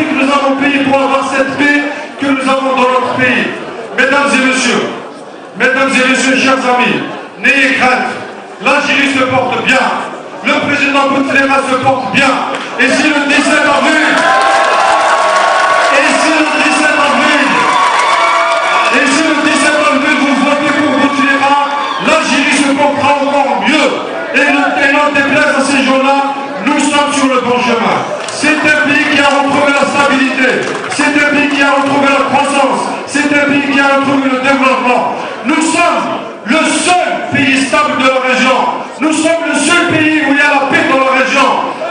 prix que nous avons payé pour avoir cette paix que nous avons dans notre pays. Mesdames et messieurs, chers amis, n'ayez crainte. L'Algérie se porte bien. Le président Bouteflika se porte bien. Et si le 17 avril, vous votez pour Bouteflika, l'Algérie se portera encore mieux. Et n'en déplaise à ces gens-là, nous sommes sur le bon chemin. C'est un pays qui a retrouvé la stabilité. C'est un pays qui a retrouvé la croissance. C'est un pays qui a retrouvé le développement. Nous sommes le seul pays stable de la région. Nous sommes le seul pays où il y a la paix dans la région.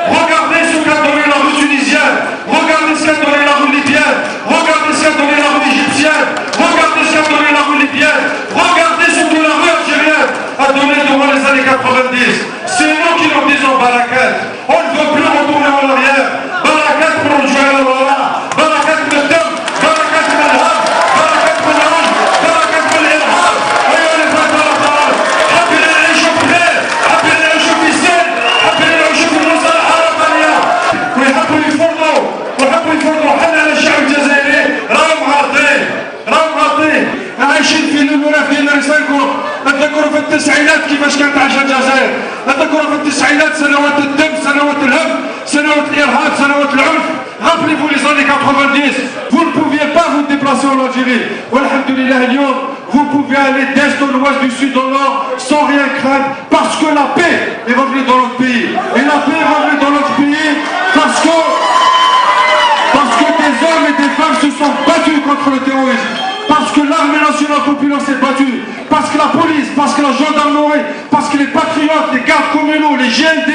Regardez ce qu'a donné la rue tunisienne. Regardez ce qu'a donné la rue libyenne. Regardez ce qu'a donné la rue égyptienne. Regardez ce qu'a donné la rue libyenne. Regardez ce que la rue algérienne a donné durant les années 90. C'est nous qui nous disons Barakat. On ne veut plus retourner en arrière. Barakat pour nous jouer à la Wara. Barakat pour le Dom. Barakat pour le Ham. Barakat pour le Ham. Barakat pour l'Irham. Ayons les voix dans la parole. Appelez les chauffeurs. Appelez les chauffeurs. Appelez les chauffeurs. ويحبوا يفرضوا حل على الشعب الجزائري. راهم غالطين. عايشين في المنى في رسالكم. اتذكروا في التسعينات كيفاش كانت عايشه الجزائر. اتذكروا في التسعينات سنوات الدم، سنوات الهم، سنوات الارهاب، سنوات العنف. Rappelez-vous les années 90. Vous ne pouviez pas vous déplacer en Algérie. Walhamdulillah, vous pouvez aller d'est au ouest, du sud au nord, sans rien craindre, parce que la paix est revenue dans notre pays. Et la paix est revenue dans notre pays parce que des hommes et des femmes se sont battus contre le terrorisme. Parce que l'armée nationale populaire s'est battue. Parce que la police, parce que la gendarmerie, parce que les patriotes, les gardes communaux, les GND,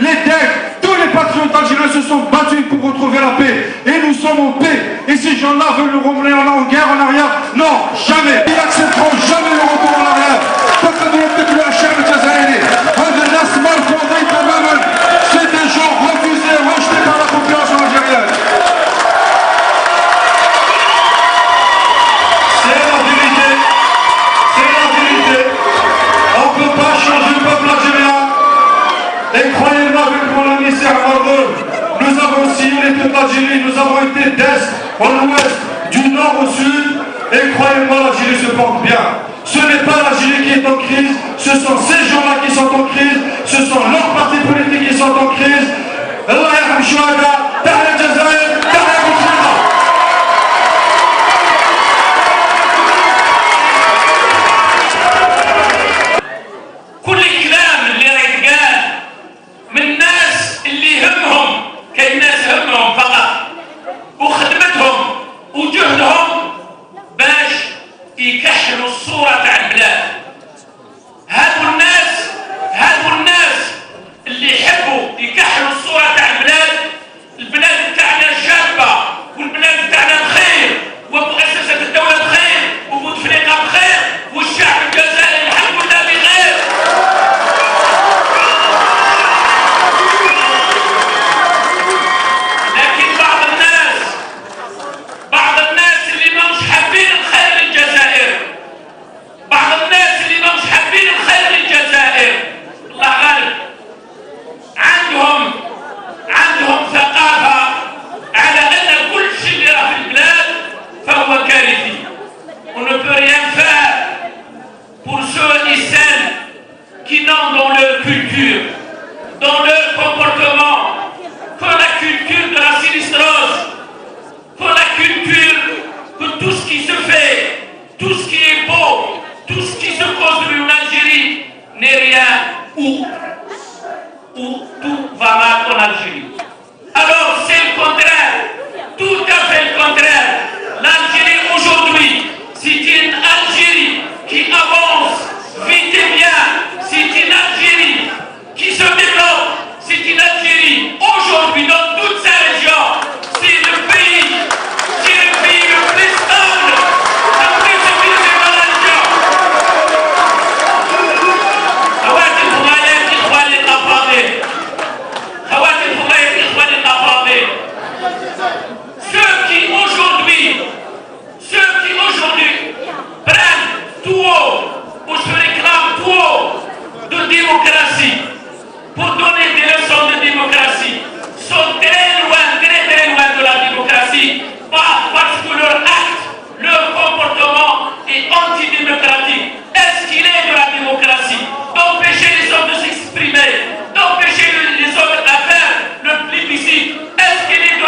les DEC, tous les patriotes algériens se sont battus pour retrouver la paix. Et nous sommes en paix. Et ces gens-là veulent nous ramener en guerre, en arrière. Non, jamais. Ils n'accepteront jamais le retour en arrière. C'est des gens refusés, rejetés par la population algérienne. C'est la vérité. On ne peut pas changer le peuple algérien. Et croyez-moi, avec mon ami Serge Margoul, nous avons sillonné toute l'Algérie, nous avons été d'est en ouest, du nord au sud. Et croyez-moi, l'Algérie se porte bien. Ce n'est pas l'Algérie qui est en crise, ce sont ces gens-là qui sont en crise, ce sont leurs partis politiques qui sont en crise. Allah yarham shuhada, tahya Jazair, tahya Bouteflika. كل الكلام اللي يتقال من الناس اللي يهمهم كاين ناس همهم فقط وخدمتهم وجهدهم باش يكحلوا الصورة تاع البلاد. هادو الناس اللي يحبوا يكحلوا الصورة تاع البلاد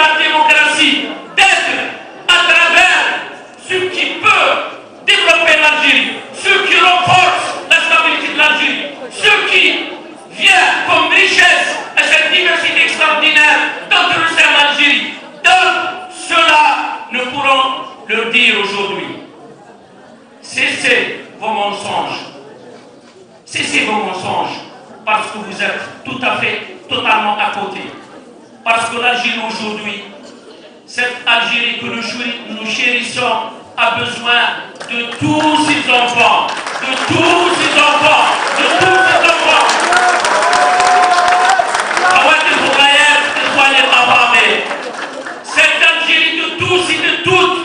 la démocratie d'être à travers ce qui peut développer l'Algérie, ce qui renforce la stabilité de l'Algérie, ce qui vient comme richesse à cette diversité extraordinaire d'entre le sein de l'Algérie. Donc, cela, nous pourrons le dire aujourd'hui. Cessez vos mensonges. Cessez vos mensonges, parce que vous êtes tout à fait, totalement à côté. Parce que l'Algérie aujourd'hui, cette Algérie que nous chérissons, a besoin de tous ses enfants, de tous ses enfants, de tous ses enfants. Cette Algérie de tous et de toutes,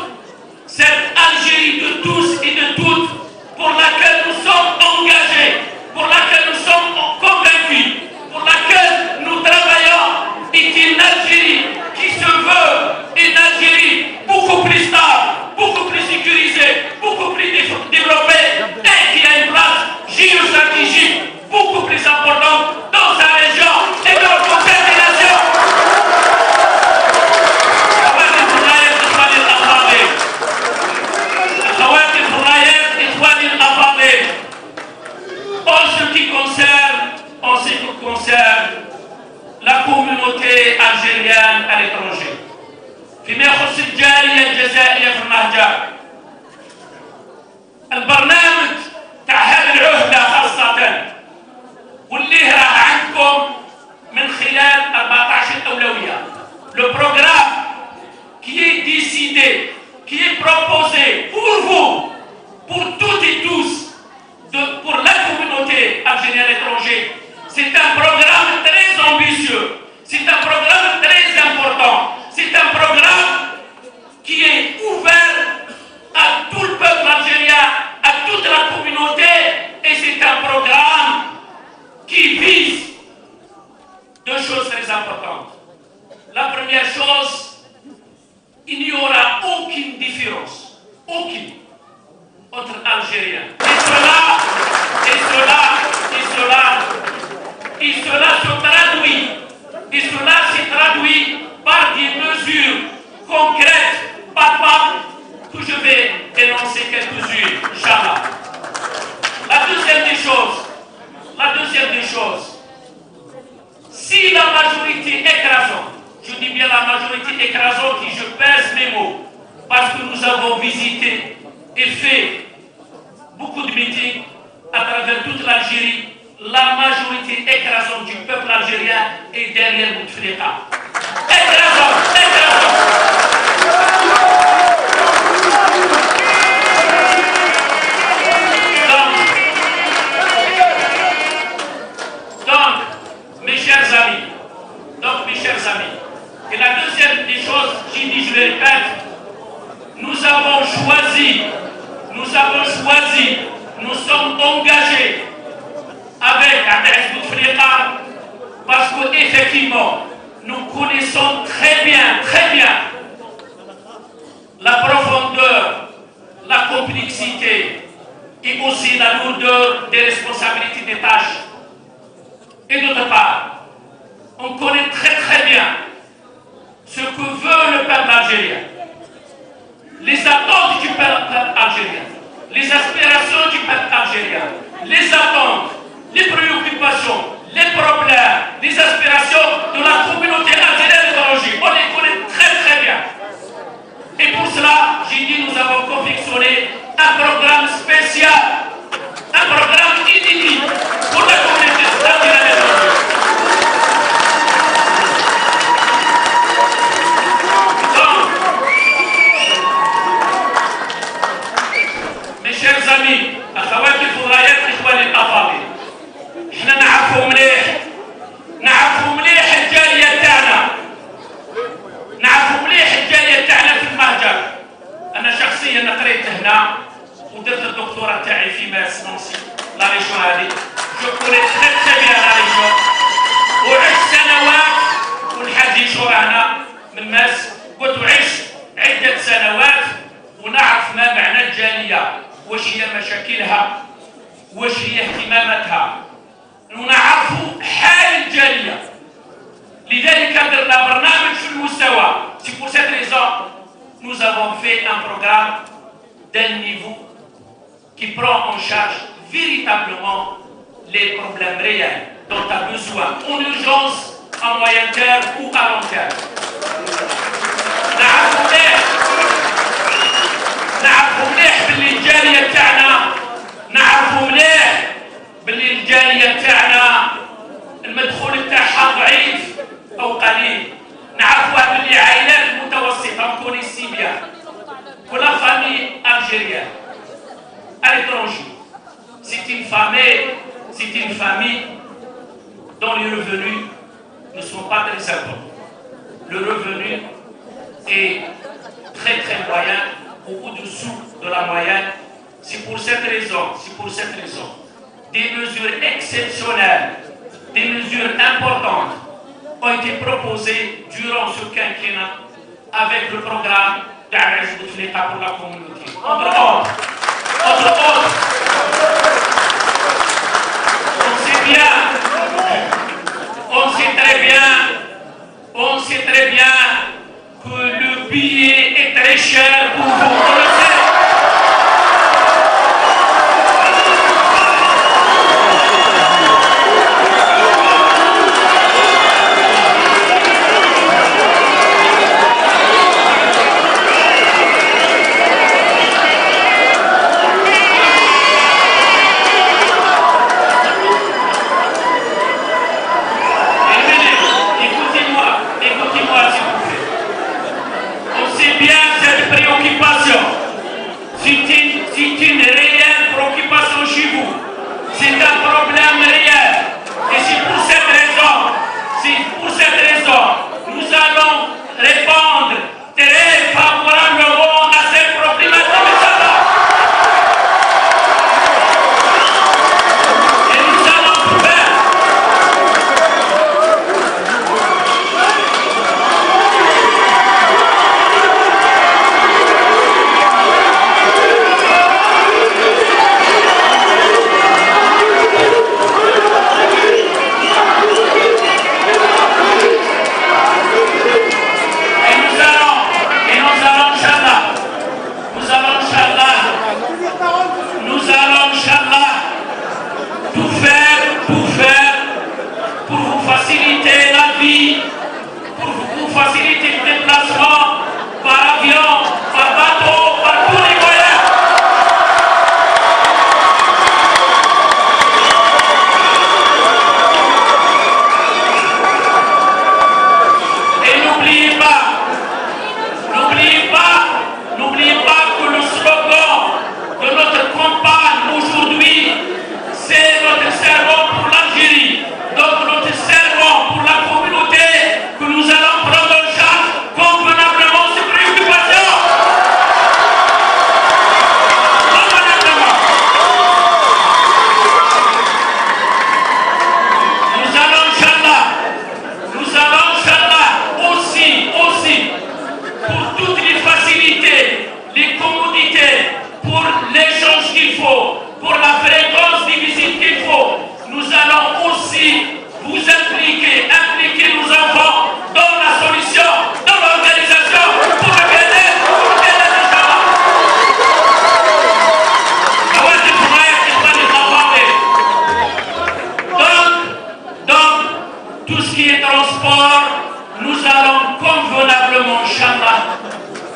cette Algérie de tous et de toutes, pour laquelle nous sommes engagés, pour laquelle nous sommes convaincus, pour laquelle nous travaillons, est une Algérie qui se veut une Algérie beaucoup plus stable, beaucoup plus sécurisée, beaucoup plus développée et qui a une place géostratégique beaucoup plus importante dans sa région et dans le concert des nations. En ce qui concerne la communauté algérienne à l'étranger. فيما يخص الجالية الجزائرية في المهجر. البرنامج تاع هذه العهدة خاصة واللي راه عندكم من خلال 14 أولوية. Le programme qui est décidé, qui est proposé pour vous, pour toutes et tous, pour la communauté algérienne à l'étranger, c'est un programme très ambitieux, c'est un programme très important, c'est un programme qui est ouvert à tout le peuple algérien, à toute la communauté, et c'est un programme qui vise deux choses très importantes. La première chose, il n'y aura aucune différence, aucune, entre Algériens. Et cela se traduit par des mesures concrètes, palpables, que je vais énoncer quelques-unes, Inch'Allah. La deuxième des choses, si la majorité écrasante, je dis bien la majorité écrasante, qui je pèse mes mots, parce que nous avons visité et fait beaucoup de meetings à travers toute l'Algérie, la majorité écrasante du peuple algérien est derrière Bouteflika. Écrasante. Donc, mes chers amis, et la deuxième des choses, j'ai dit, je le répète, nous avons choisi, nous sommes engagés avec Abdelaziz Bouteflika parce qu'effectivement, nous connaissons très bien la profondeur, la complexité et aussi la lourdeur des responsabilités des tâches. Et d'autre part, on connaît très bien ce que veut le peuple algérien, les attentes du peuple algérien, les aspirations du peuple algérien, les attentes, les préoccupations, les problèmes, les aspirations de la communauté algérienne étrangère. On les connaît très bien. Et pour cela, j'ai dit, nous avons confectionné un programme spécial, un programme inédit pour la communauté algérienne étrangère. Mes chers amis, أخواتي الفضليات إخواني الأفاضل، احنا نعرفوا مليح الجالية تاعنا، nous avons fait un programme d'un niveau qui prend en charge véritablement les problèmes réels dont tu as besoin, en urgence, à moyen terme ou à long terme. نعرفوا مليح باللي الجالية تاعنا نعرفوا مليح باللي الجالية تاعنا المدخول تاعها ضعيف أو قليل. نعرفوها باللي عائلات متوسطة نكوني سيبيا ولا فامي ألجيريان à l'étranger. C'est une famille dont les revenus ne sont pas très importants. Le revenu est très moyen ou au-dessous de la moyenne. C'est pour cette raison, des mesures exceptionnelles, des mesures importantes ont été proposées durant ce quinquennat avec le programme d'Aïs Bouteflika pour la communauté. Entre autres, on sait très bien que le billet est très cher pour vous. On le sait. C'est une réelle préoccupation chez vous. C'est un problème réel. Et c'est pour cette raison, nous allons répondre très favorablement à cette problématique. Et nous allons tout faire. Faciliter le déplacement par avion, par bateau, par tous les moyens. Et n'oubliez pas que le slogan de notre campagne aujourd'hui, c'est notre serment pour l'Algérie. Donc notre serment pour la communauté que nous allons prendre en charge convenablement ces préoccupations. Convenablement. Nous allons, Inch'Allah, aussi, pour toutes les facilités, les commodités, pour l'échange qu'il faut, pour la fréquence des visites qu'il faut, nous allons aussi vous impliquer nos enfants dans la solution, dans l'organisation, pour le bien-être, donc, tout ce qui est transport, nous allons convenablement, Inch'Allah,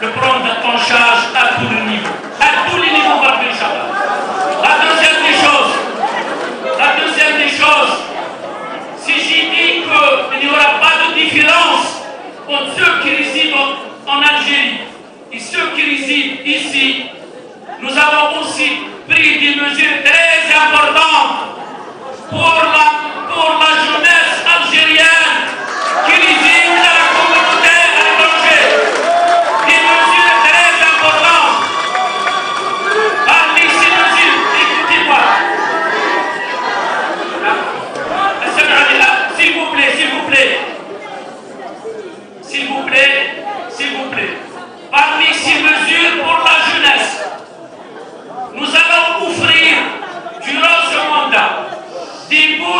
le prendre en charge à tous les niveaux. À tous les niveaux, Inch'Allah. La deuxième des choses, si j'ai dit qu'il n'y aura pas de différence entre ceux qui résident en Algérie et ceux qui résident ici, nous avons aussi pris des mesures très importantes pour la jeunesse algérienne qui réside dans la communauté à l'étranger. Des mesures très importantes. Parmi ces mesures, écoutez-moi. S'il vous plaît. Parmi ces mesures pour la jeunesse, nous allons offrir durant ce mandat des bourses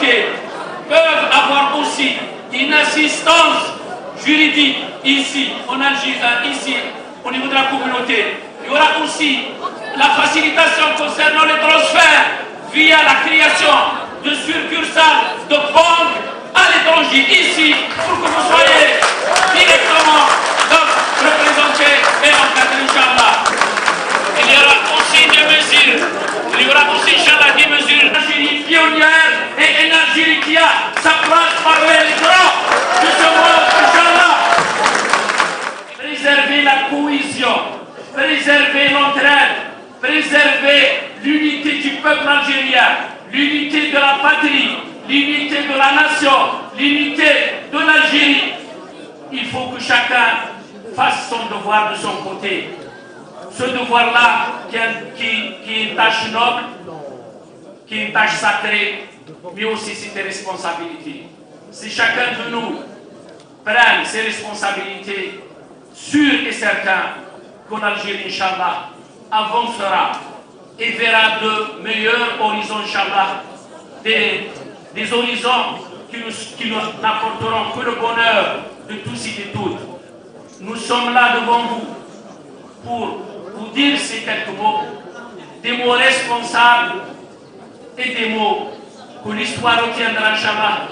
communautés peuvent avoir aussi une assistance juridique ici, en Algérie, ici, au niveau de la communauté. Il y aura aussi la facilitation concernant les transferts via la création de succursales de banques à l'étranger, ici, pour que vous soyez directement représentés et encadrés, Inch'Allah. Il y aura aussi des mesures, des mesures, une Algérie pionnière et une Algérie qui a sa place parmi les grands de ce monde, Inch'Allah. Préserver la cohésion, préserver l'entraide, préserver l'unité du peuple algérien, l'unité de la patrie, l'unité de la nation, l'unité de l'Algérie. Il faut que chacun fasse son devoir de son côté. Ce devoir-là, qui est une tâche noble, qui est une tâche sacrée, mais aussi c'est des responsabilités. Si chacun de nous prenne ses responsabilités, sûr et certain que l'Algérie, Inch'Allah, avancera et verra de meilleurs horizons, Inch'Allah, des horizons qui nous apporteront que le bonheur de tous et de toutes. Nous sommes là devant vous pour vous dire ces quelques mots, des mots responsables et des mots que l'histoire retiendra, Inch'Allah,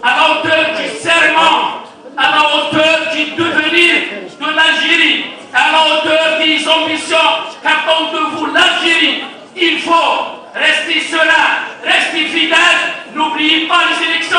à la hauteur du serment, à la hauteur du devenir de l'Algérie, à la hauteur des ambitions qu'attend de vous l'Algérie. Il faut rester serein, rester fidèle, n'oubliez pas les élections.